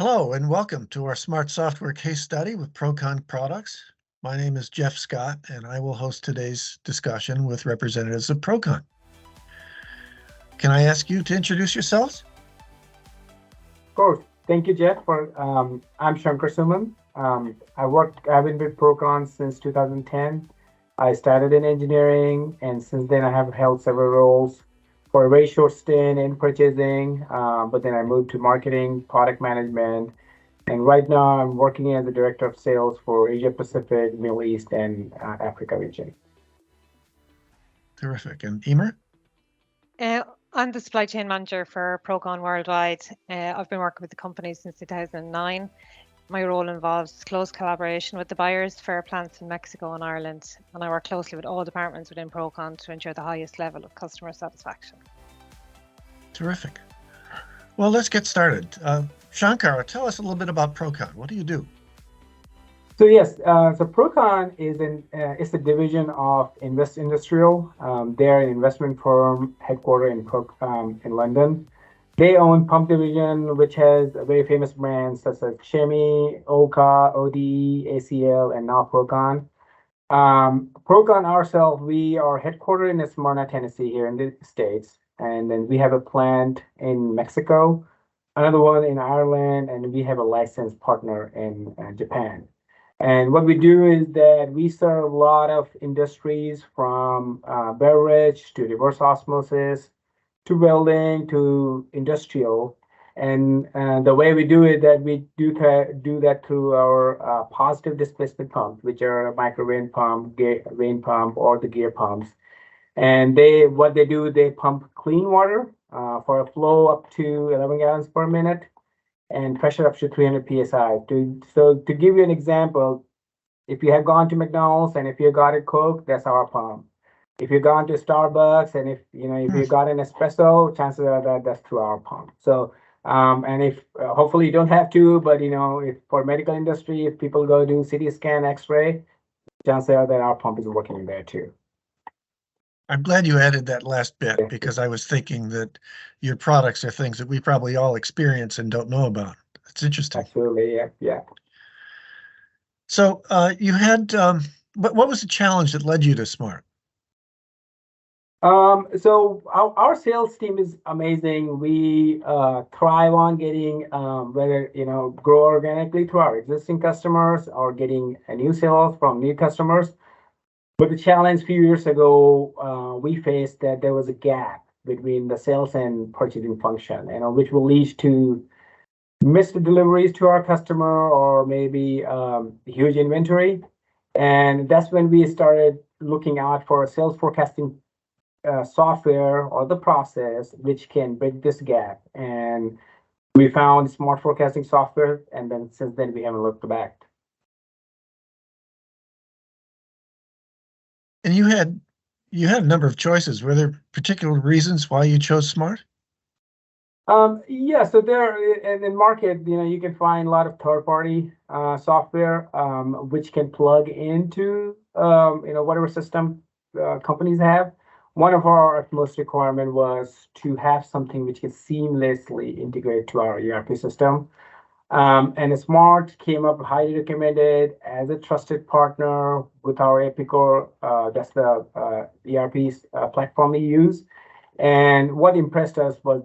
Hello and welcome to our smart software case study with Procon products. My name is Jeff Scott and I will host today's discussion with representatives of Procon. Can I ask you to introduce yourselves? Of course. Thank you, Jeff. I'm Shankar Suman. I've been with Procon since 2010. I started in engineering, and since then I have held several roles for a very short stint in purchasing. But then I moved to marketing, product management, and right now I'm working as the director of sales for Asia Pacific, Middle East, and Africa region. Terrific. And Emer? I'm the supply chain manager for Procon Worldwide. I've been working with the company since 2009. My role involves close collaboration with the buyers for our plants in Mexico and Ireland, and I work closely with all departments within Procon to ensure the highest level of customer satisfaction. Terrific. Well, let's get started. Shankar, tell us a little bit about Procon. What do you do? So yes, so Procon is a division of Invest Industrial. They're an investment firm headquartered in London. They own Pump Division, which has very famous brands such as Chemi, Oka, ODE, ACL, and now Procon. Procon ourselves, we are headquartered in Smyrna, Tennessee, here in the States, and then we have a plant in Mexico, another one in Ireland, and we have a licensed partner in Japan. And what we do is that we serve a lot of industries from beverage to reverse osmosis to welding to industrial. And the way we do it, that we do that through our positive displacement pumps, which are a micro rain pump, rain pump, or the gear pumps. And what they do, they pump clean water for a flow up to 11 gallons per minute and pressure up to 300 psi. So to give you an example, if you have gone to McDonald's and if you got a Coke, that's our pump. If you've gone to Starbucks and if you got an espresso, chances are that that's through our pump. So and if hopefully you don't have to, but if for medical industry, if people go do CT scan, X-ray, chances are that our pump is working in there too. I'm glad you added that last bit because I was thinking that your products are things that we probably all experience and don't know about. It's interesting. Absolutely, yeah. So you had, what was the challenge that led you to Smart? So our sales team is amazing. We thrive on getting whether grow organically to our existing customers or getting a new sales from new customers. But the challenge a few years ago, we faced that there was a gap between the sales and purchasing function, which will lead to missed deliveries to our customer or maybe huge inventory. And that's when we started looking out for a sales forecasting software or the process which can bridge this gap. And we found smart forecasting software, and then since then we haven't looked back. And you had a number of choices. Were there particular reasons why you chose Smart? Yeah, so there in the market, you can find a lot of third-party software which can plug into whatever system companies have. One of our utmost requirement was to have something which can seamlessly integrate to our ERP system. And Smart came up highly recommended as a trusted partner with our Epicor. That's the ERP platform we use. And what impressed us was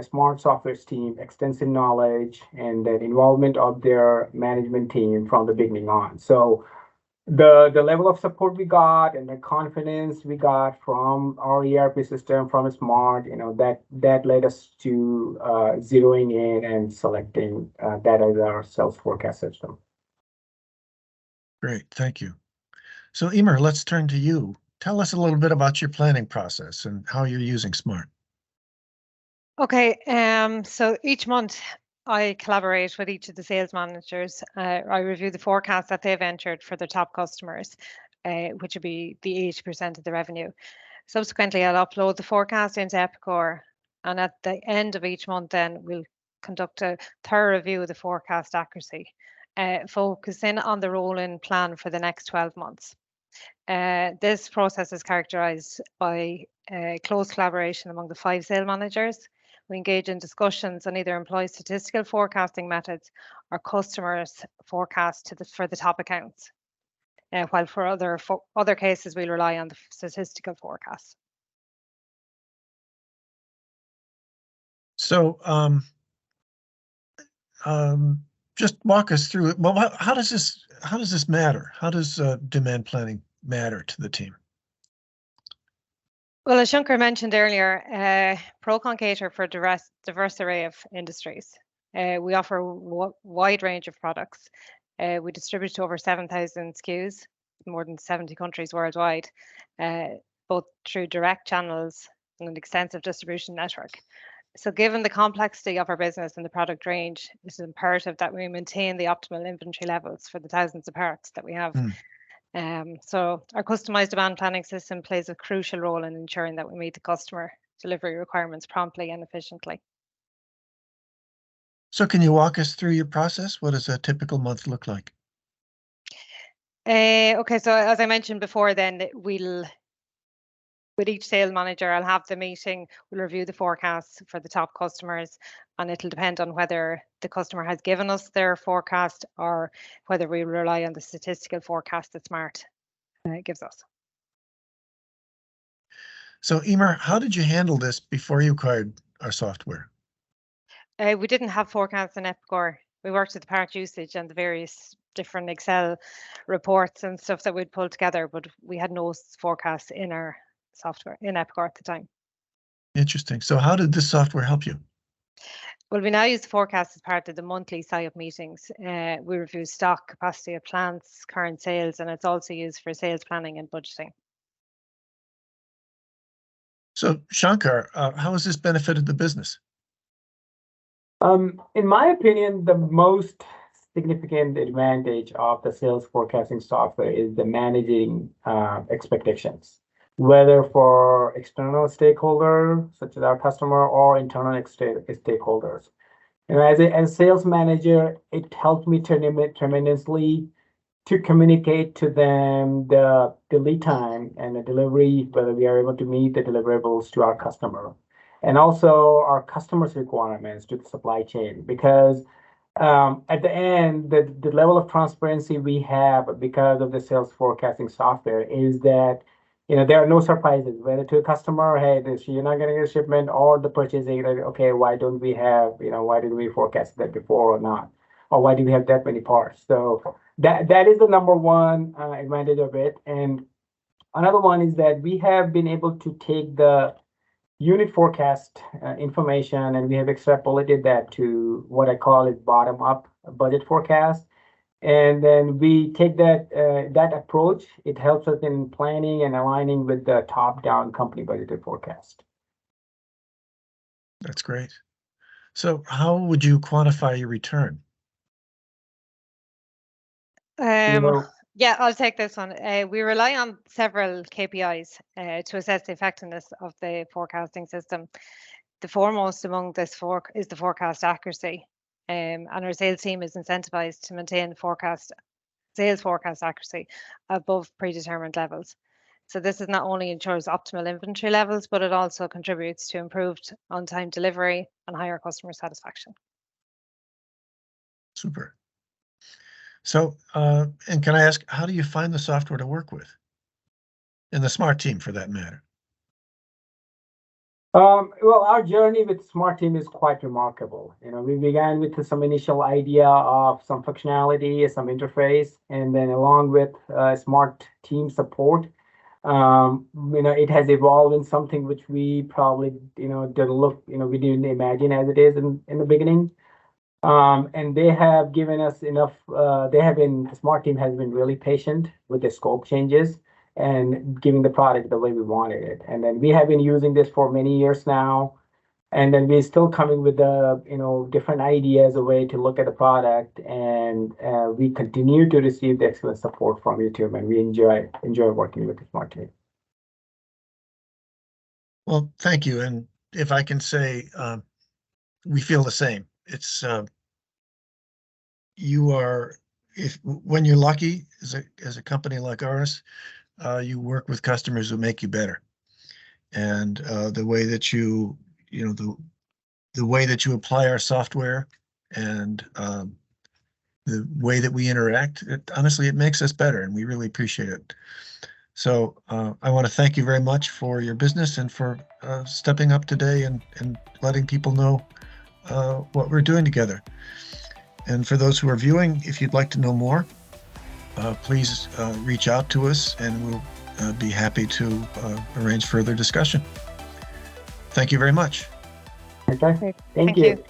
Smart Software's team, extensive knowledge, and the involvement of their management team from the beginning on. So the level of support we got and the confidence we got from our ERP system, from Smart, that led us to zeroing in and selecting that as our sales forecast system. Great, thank you. So Emer, let's turn to you. Tell us a little bit about your planning process and how you're using Smart. Okay, so each month I collaborate with each of the sales managers. I review the forecast that they've entered for their top customers, which would be the 80% of the revenue. Subsequently, I'll upload the forecast into Epicor, and at the end of each month, then we'll conduct a thorough review of the forecast accuracy, focusing on the rolling plan for the next 12 months. This process is characterized by close collaboration among the 5 sales managers, We engage in discussions and either employ statistical forecasting methods or customers forecast for the top accounts. While for other cases, we'll rely on the statistical forecasts. So just walk us through it. Well, how does this matter? How does demand planning matter to the team? Well, as Shankar mentioned earlier, Procon cater for a diverse array of industries. We offer a wide range of products. We distribute to over 7,000 SKUs, more than 70 countries worldwide, both through direct channels and an extensive distribution network. So given the complexity of our business and the product range, it's imperative that we maintain the optimal inventory levels for the thousands of parts that we have. So our customized demand planning system plays a crucial role in ensuring that we meet the customer delivery requirements promptly and efficiently. So can you walk us through your process? What does a typical month look like? Okay, so as I mentioned before, then with each sales manager, I'll have the meeting, we'll review the forecasts for the top customers, and it'll depend on whether the customer has given us their forecast or whether we rely on the statistical forecast that Smart gives us. So Emer, how did you handle this before you acquired our software? We didn't have forecasts in Epicor. We worked with the part usage and the various different Excel reports and stuff that we'd pull together, but we had no forecasts in our software in Epicor at the time. Interesting. So how did this software help you? Well, we now use the forecast as part of the monthly SIOP meetings. We review stock, capacity of plants, current sales, and it's also used for sales planning and budgeting. So Shankar, how has this benefited the business? In my opinion, the most significant advantage of the sales forecasting software is the managing expectations, whether for external stakeholder, such as our customer, or internal stakeholders. And as a sales manager, it helped me tremendously to communicate to them the lead time and the delivery, whether we are able to meet the deliverables to our customer, and also our customers' requirements to the supply chain. Because at the end, the level of transparency we have because of the sales forecasting software is that there are no surprises, whether to a customer, hey, you're not getting a shipment, or the purchasing, like, okay, why didn't we forecast that before or not? Or why do we have that many parts? So that is the number one advantage of it. And another one is that we have been able to take the unit forecast information, and we have extrapolated that to what I call it bottom-up budget forecast. And then we take that approach. It helps us in planning and aligning with the top-down company budgeted forecast. That's great. So how would you quantify your return? Yeah, I'll take this one. We rely on several KPIs to assess the effectiveness of the forecasting system. The foremost among this is the forecast accuracy. And our sales team is incentivized to maintain sales forecast accuracy above predetermined levels. So this is not only ensures optimal inventory levels, but it also contributes to improved on-time delivery and higher customer satisfaction. Super. So, and can I ask, how do you find the software to work with? And the Smart team, for that matter. Well, our journey with Smart Team is quite remarkable. We began with some initial idea of some functionality, some interface, and then along with Smart Team support, it has evolved in something which we probably, we didn't imagine as it is in the beginning. And they have given us enough. The Smart Team has been really patient with the scope changes and giving the product the way we wanted it. And then we have been using this for many years now. And then we're still coming with the, different ideas, a way to look at the product. And we continue to receive the excellent support from YouTube, and we enjoy working with the Smart Team. Well, thank you. And if I can say, we feel the same. It's when you're lucky as a company like ours, you work with customers who make you better. And the way that the way that you apply our software and the way that we interact. Honestly, it makes us better, and we really appreciate it. So I want to thank you very much for your business and for stepping up today and letting people know what we're doing together. And for those who are viewing, if you'd like to know more, please reach out to us and we'll be happy to arrange further discussion. Thank you very much. Okay. Thank you. you.